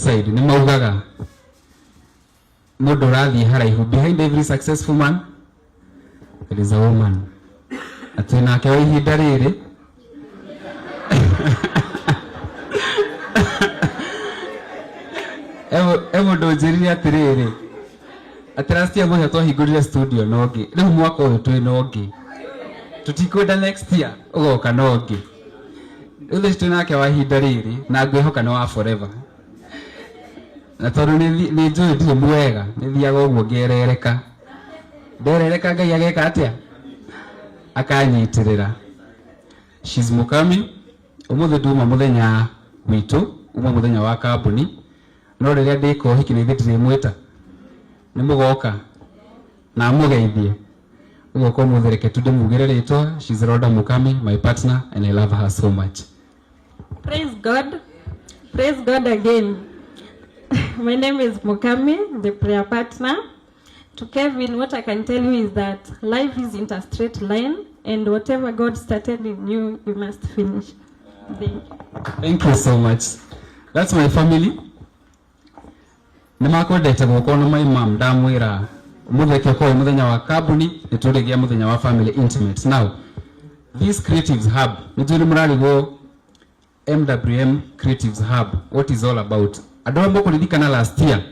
outside ni maugaga mundu rathi haraihu. Behind every successful man there is a woman. Atena ke ihinda riri ewo ndonjirire atiriri atirastia muhe twahingurire studio nongi riu mwaka uyu twi nongi tutikwenda next year ugoka nongi riu twi nake wa ihinda riri na ngwihoka no wa forever na tondu ni njui ndire mwega nithiaga uguo ngerereka nderereka Ngai ageka atia akanyitirira. She's Mukami. Umuthi nduma muthenya witu uma muthenya wa kambuni no riria ndiko hiki ni ndire mwita ni mugoka na mugeithie ugo ko muthereke tude mugire ritwa. She's Rhoda Mukami, my partner, and I love her so much. Praise God again. My name is Mukami, the prayer partner. To Kevin, what I can tell you is that life isn't a straight line, and whatever God started in you, you must finish. Thank you so much. That's my family. Nimakwendete guko no my mom ndamwira mutheke ko muthenya wa kambuni nituregia muthenya wa family intimate. Now this creatives hub nituri murarigo MWM Creatives Hub, what is all about. Adombo kulidikana last year